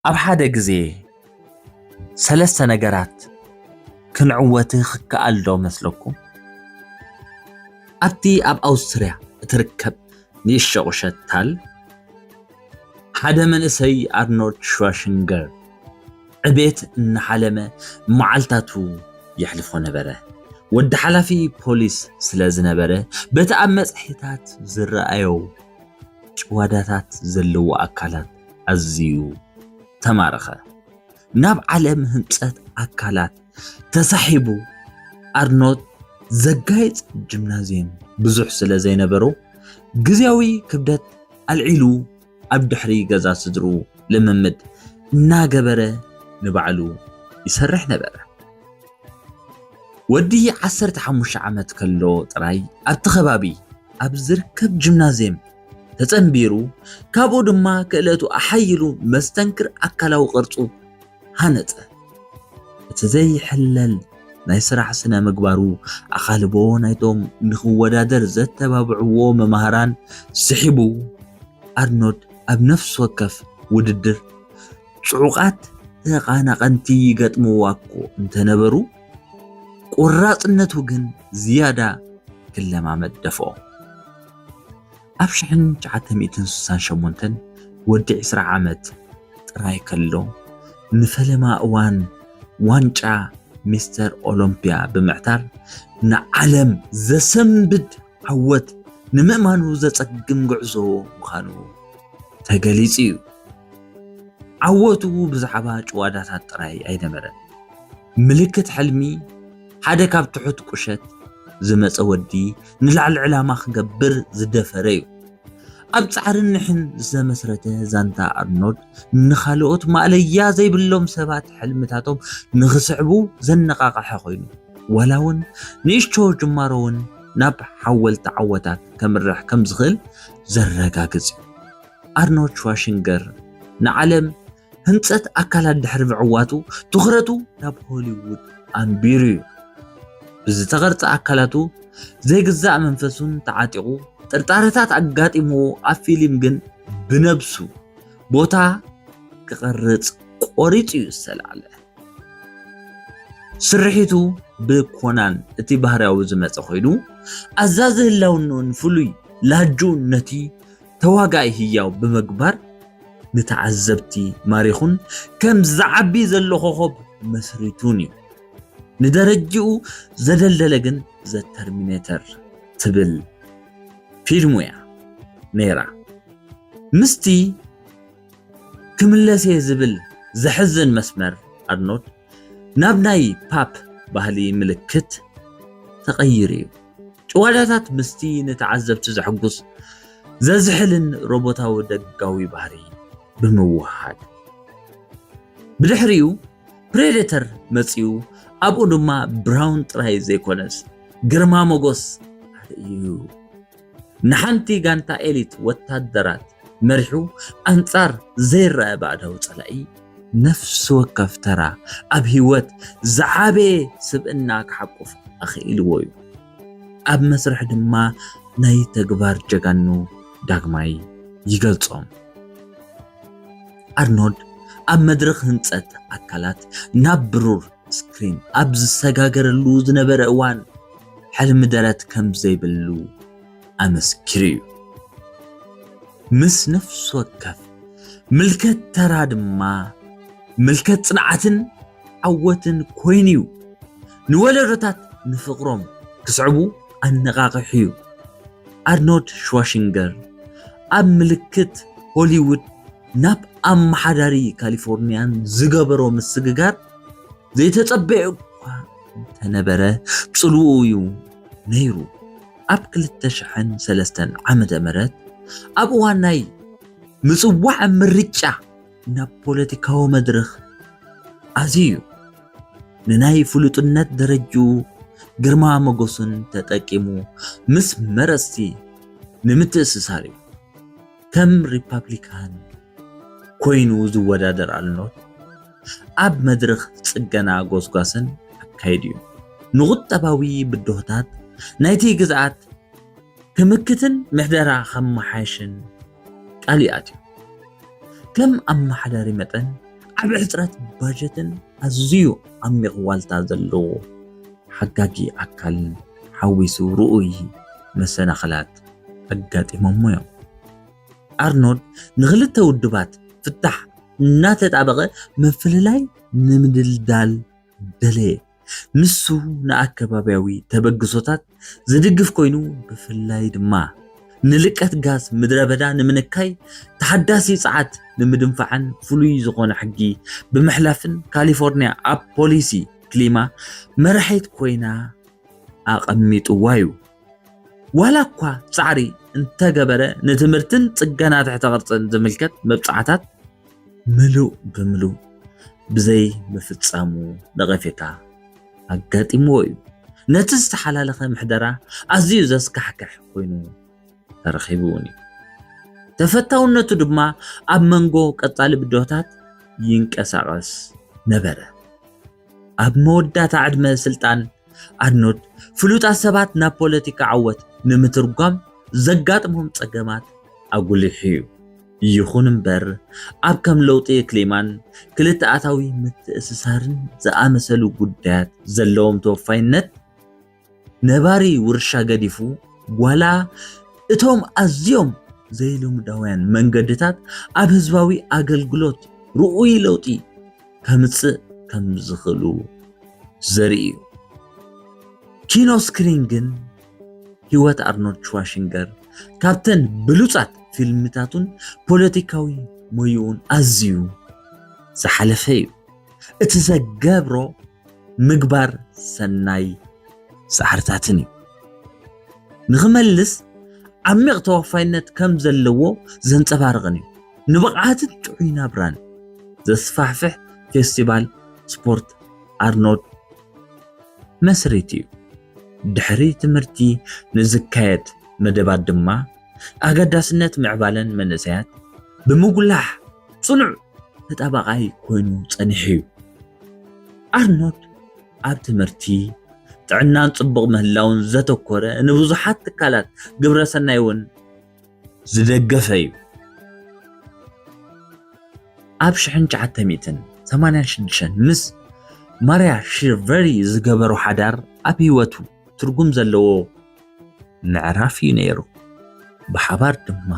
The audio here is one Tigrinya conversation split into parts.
ኣብ ሓደ ግዜ ሰለስተ ነገራት ክንዕወት ክከኣል ዶ መስለኩም? ኣብቲ ኣብ ኣውስትርያ እትርከብ ንእሽቶ ቁሸት ታል ሓደ መንእሰይ ኣርኖልድ ሸዋርዝነገር ዕቤት እናሓለመ መዓልታቱ የሕልፎ ነበረ። ወዲ ሓላፊ ፖሊስ ስለ ዝነበረ በቲ ኣብ መጽሔታት ዝረኣዮ ጭዋዳታት ዘለዎ ኣካላት ኣዝዩ ተማረኸ። ናብ ዓለም ህንጸት ኣካላት ተሳሒቡ ኣርኖልድ ዘጋይጽ ጂምናዝየም ብዙሕ ስለ ዘይነበሮ ግዝያዊ ክብደት ኣልዒሉ ኣብ ድሕሪ ገዛ ስድሩ ልምምድ እናገበረ ንባዕሉ ይሰርሕ ነበረ። ወዲ 15 ዓመት ከሎ ጥራይ ኣብቲ ከባቢ ኣብ ዝርከብ ጂምናዝየም ተጸንቢሩ ካብኡ ድማ ክእለቱ ኣሓይሉ መስተንክር ኣካላዊ ቅርጹ ሃነጸ። እቲ ዘይሕለል ናይ ስራሕ ስነ ምግባሩ ኣኻልቦ ናይቶም ንኽወዳደር ዘተባብዕዎ መምሃራን ስሒቡ ኣርኖልድ ኣብ ነፍሲ ወከፍ ውድድር ጽዑቓት ተቓናቐንቲ ይገጥምዎ እኮ እንተነበሩ ቁራጽነቱ ግን ዝያዳ ክለማመድ ደፍኦ። ኣብ 1968 ወዲ 20 ዓመት ጥራይ ከሎ ንፈለማ እዋን ዋንጫ ሚስተር ኦሎምፒያ ብምዕታር ንዓለም ዘሰንብድ ዓወት ንምእማኑ ዘጸግም ጉዕዞ ምዃኑ ተገሊጹ እዩ። ዓወቱ ብዛዕባ ጭዋዳታት ጥራይ ኣይነበረን። ምልክት ሕልሚ ሓደ ካብ ትሑት ቁሸት ዝመፀ ወዲ ንላዕሊ ዕላማ ክገብር ዝደፈረ እዩ። ኣብ ጻዕርን ንሕን ዘመስረተ ዛንታ ኣርኖልድ ንኻልኦት ማእለያ ዘይብሎም ሰባት ሕልምታቶም ንኽስዕቡ ዘነቓቕሐ ኮይኑ ዋላ እውን ንእሽቶ ጅማሮ እውን ናብ ሓወልቲ ዓወታት ከምርሕ ከም ዝኽእል ዘረጋግጽ እዩ። ኣርኖልድ ሸዋርዝነገር ንዓለም ህንጸት ኣካላት ድሕሪ ምዕዋቱ ትኹረቱ ናብ ሆሊውድ ኣንቢሩ እዩ። ብዝተቐርጸ ኣካላቱ ዘይግዛእ መንፈሱን ተዓጢቑ ጥርጣረታት ኣጋጢምዎ ኣብ ፊልም ግን ብነብሱ ቦታ ክቐርጽ ቆሪጹ እዩ ዝተላዕለ። ስርሒቱ ብኮናን እቲ ባህርያዊ ዝመጸ ኮይኑ ኣዛዚ ህላውነቱን ፍሉይ ላጁ ነቲ ተዋጋኢ ህያው ብምግባር ንተዓዘብቲ ማሪኹን ከም ዝዓቢ ዘሎ ኮኸብ መስሪቱን እዩ። ንደረጅኡ ዘደልደለ ግን ዘተርሚኔተር ትብል ፊልም እያ ነይራ። ምስቲ ክምለስ ዝብል ዘሕዝን መስመር ኣርኖልድ ናብ ናይ ፓፕ ባህሊ ምልክት ተቐይሩ እዩ። ጭዋዳታት ምስቲ ንተዓዘብቲ ዘሕጉስ ዘዝሕልን ሮቦታዊ ደጋዊ ባህሪ ብምውሃድ ብድሕሪኡ ፕሬዴተር መጺኡ ኣብኡ ድማ ብራውን ጥራይ ዘይኮነስ ግርማ ሞገስ እዩ። ንሓንቲ ጋንታ ኤሊት ወታደራት መሪሑ ኣንጻር ዘይረአ ባዕዳዊ ጸላኢ ነፍሲ ወከፍ ተራ ኣብ ህይወት ዝዓበየ ስብዕና ክሓቁፍ ኣኽኢልዎ እዩ። ኣብ መስርሕ ድማ ናይ ተግባር ጀጋኑ ዳግማይ ይገልጾም። ኣርኖልድ ኣብ መድረኽ ህንጸት ኣካላት ናብ ብሩር ስክሪን ኣብ ዝሰጋገረሉ ዝነበረ እዋን ሕልሚ ደረት ከም ዘይብሉ ኣመስኪሩ እዩ። ምስ ነፍሲ ወከፍ ምልከት ተራ ድማ ምልከት ጽንዓትን ዓወትን ኮይኑ እዩ። ንወለዶታት ንፍቕሮም ክስዕቡ ኣነቓቂሑ እዩ። ኣርኖልድ ሸዋርዝነገር ኣብ ምልክት ሆሊውድ ናብ ኣመሓዳሪ ካሊፎርንያን ዝገበሮ ምስግጋር ዘይተጸበየ እኳ እንተነበረ ጽልኡ እዩ ነይሩ። ኣብ 2003 ዓመተ ምህረት ኣብ እዋን ናይ ምጽዋዕ ምርጫ ናብ ፖለቲካዊ መድረኽ ኣዝዩ ንናይ ፍሉጥነት ደረጅኡ ግርማ ሞገሱን ተጠቂሙ ምስ መረስቲ ንምትእስሳር እዩ። ከም ሪፐብሊካን ኮይኑ ዝወዳደር ኣርኖልድ ኣብ መድረኽ ጽገና ጎስጓስን ኣካይድ እዩ። ንቁጠባዊ ብድሆታት ናይቲ ግዝኣት ክምክትን ምሕደራ ከመሓይሽን ቃልያት እዩ። ከም ኣመሓዳሪ መጠን ዓብይ ሕፅረት ባጀትን ኣዝዩ ዓሚቕ ዋልታ ዘለዎ ሓጋጊ ኣካልን ሓዊሱ ርኡይ መሰናኽላት ኣጋጢሞሞ እዮም። ኣርኖልድ ንኽልተ ውድባት ፍታሕ እናተጣበቐ ምፍልላይ ንምድልዳል ደለየ። ንሱ ንኣከባብያዊ ተበግሶታት ዝድግፍ ኮይኑ ብፍላይ ድማ ንልቀት ጋዝ ምድረ በዳ ንምንካይ ተሓዳሲ ፀዓት ንምድንፋዕን ፍሉይ ዝኾነ ሕጊ ብምሕላፍን ካሊፎርንያ ኣብ ፖሊሲ ክሊማ መራሒት ኮይና ኣቐሚጥዋ እዩ። ዋላ እኳ ፃዕሪ እንተገበረ ንትምህርትን ጽገና ትሕተ ቅርጽን ዝምልከት መብፃዕታት ምሉእ ብምሉእ ብዘይ ምፍጻሙ ነቐፌታ ኣጋጢምዎ እዩ። ነቲ ዝተሓላለኸ ምሕደራ ኣዝዩ ዘስካሕክሕ ኮይኑ ተረኺቡ እውን እዩ። ተፈታውነቱ ድማ ኣብ መንጎ ቀጻሊ ብድሆታት ይንቀሳቐስ ነበረ። ኣብ መወዳእታ ዕድመ ስልጣን ኣርኖልድ ፍሉጣት ሰባት ናብ ፖለቲካ ዓወት ንምትርጓም ዘጋጥሞም ፀገማት ኣጉሊሑ እዩ። ይኹን እምበር ኣብ ከም ለውጢ ክሊማን ክልተ ኣታዊ ምትእስሳርን ዝኣመሰሉ ጉዳያት ዘለዎም ተወፋይነት ነባሪ ውርሻ ገዲፉ ዋላ እቶም ኣዝዮም ዘይልሙዳውያን መንገድታት ኣብ ህዝባዊ ኣገልግሎት ርኡይ ለውጢ ከምፅእ ከም ዝኽእሉ ዘርኢ እዩ። ኪኖ ስክሪን ግን ህይወት ኣርኖልድ ሸዋርዜነገር ካብተን ብሉፃት ፊልምታቱን ፖለቲካዊ ሞዩኡን ኣዝዩ ዝሓለፈ እዩ። እቲ ዘገብሮ ምግባር ሰናይ ፃዕርታትን እዩ። ንኽመልስ ዓሚቕ ተወፋይነት ከም ዘለዎ ዘንፀባርቕን እዩ። ንብቕዓትን ጥዑይ ናብራን ዘስፋሕፍሕ ፌስቲቫል ስፖርት ኣርኖልድ መስሪት እዩ። ድሕሪ ትምህርቲ ንዝካየድ መደባት ድማ ኣገዳስነት ምዕባለን መንእሰያት ብምጉላሕ ጽኑዕ ተጣባቓይ ኮይኑ ጸኒሑ እዩ። ኣርኖልድ ኣብ ትምህርቲ ጥዕናን ጽቡቕ ምህላውን ዘተኮረ ንብዙሓት ትካላት ግብረ ሰናይ እውን ዝደገፈ እዩ። ኣብ 1986 ምስ ማርያ ሽሪቨር ዝገበሮ ሓዳር ኣብ ህይወቱ ትርጉም ዘለዎ ምዕራፍ እዩ ነይሩ። ብሓባር ድማ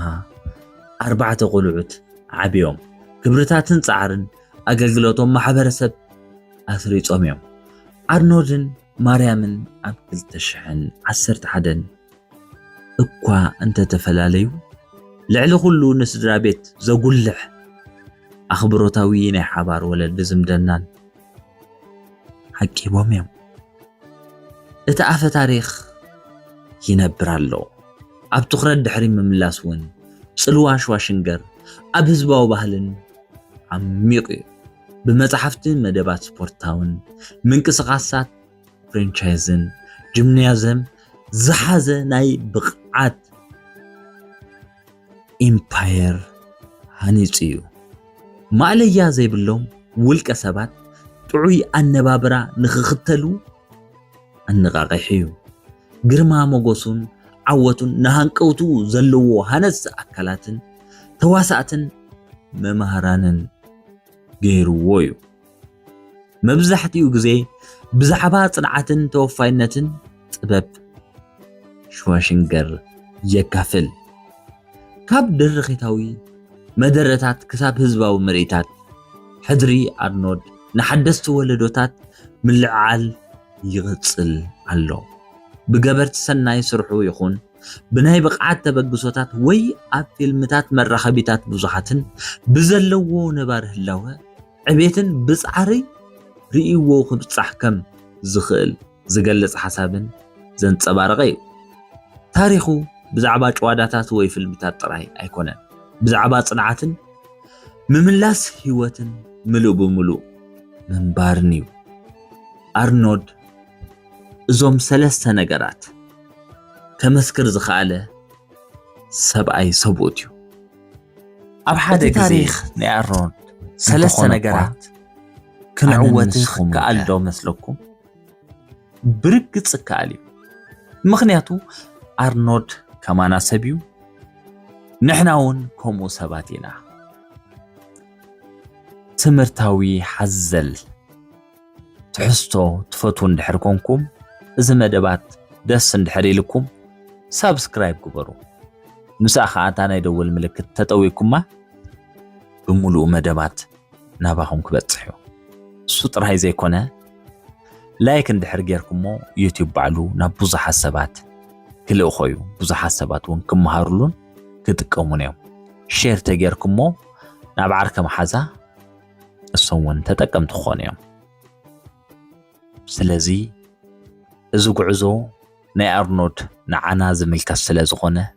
4 ቆልዑት ዓብዮም ክብርታትን ፃዕርን ኣገልግሎቶም ማሕበረሰብ ኣስሪፆም እዮም። ኣርኖልድን ማርያምን ኣብ 2011 እኳ እንተተፈላለዩ ልዕሊ ኩሉ ንስድራ ቤት ዘጉልሕ ኣኽብሮታዊ ናይ ሓባር ወለዲ ዝምድናን ሓቂቦም እዮም። እቲ ኣፈ ታሪኽ ይነብር ኣሎ። ኣብ ትኹረት ድሕሪ ምምላስ እውን ጽልዋ ሸዋርዜነገር ኣብ ህዝባዊ ባህልን ዓሚቕ እዩ። ብመጽሓፍትን መደባት ስፖርታውን ምንቅስቓሳት ፍራንቻይዝን ጂምናዝየም ዝሓዘ ናይ ብቕዓት ኢምፓየር ሃኒፁ እዩ። ማዕለያ ዘይብሎም ውልቀ ሰባት ጥዑይ ኣነባብራ ንኽኽተሉ ኣነቓቒሑ እዩ። ግርማ ሞገሱን ዓወቱን ንሃንቀውቱ ዘለዎ ሃነፅ ኣካላትን ተዋሳእትን መምሃራንን ገይርዎ እዩ። መብዛሕትኡ ግዜ ብዛዕባ ጽንዓትን ተወፋይነትን ጥበብ ሸዋርዜነገር የካፍል። ካብ ደረኺታዊ መደረታት ክሳብ ህዝባዊ ምርኢታት ሕድሪ ኣርኖልድ ንሓደስቲ ወለዶታት ምልዕዓል ይቕጽል ኣሎ። ብገበርቲ ሰናይ ስርሑ ይኹን ብናይ ብቕዓት ተበግሶታት ወይ ኣብ ፊልምታት መራኸቢታት ብዙሓትን ብዘለዎ ነባር ህላወ ዕቤትን ብፃዕሪ ርእይዎ ክብፃሕ ከም ዝኽእል ዝገልጽ ሓሳብን ዘንፀባረቐ እዩ። ታሪኹ ብዛዕባ ጨዋዳታት ወይ ፊልምታት ጥራይ ኣይኮነን፣ ብዛዕባ ጽንዓትን ምምላስ ህይወትን ምሉእ ብምሉእ ምንባርን እዩ። ኣርኖልድ እዞም 3 ነገራት ከመስክር ዝኽኣለ ሰብኣይ ሰብኡት እዩ። ኣብ ሓደ ታሪኽ ናይ ኣርኖልድ 3 ነገራት ክንዕወት ክከኣል ዶ መስለኩም? ብርግጽ ክከኣል እዩ። ምክንያቱ ኣርኖልድ ከማና ሰብ እዩ፣ ንሕና እውን ከምኡ ሰባት ኢና። تمرتاوي حزل تحسو تفتو ندحر كونكم إذا مدبات دس ندحري لكم سابسكرايب كبرو مساخة أنا يدول ملكة تطويكم بملو مدبات ناباهم كبتصحيو سطر هاي زي كونه لايك ندحر جيركمو يوتيوب بعلو نبوزح حسابات كل أخويو بوزح حسابات ونكم مهارلون كتقومون يوم شير تجيركمو نابعرك محازة الصون تتقم تخون يوم سلازي إذا قعزو ناي أرنود نعنا زميلك السلاز غنه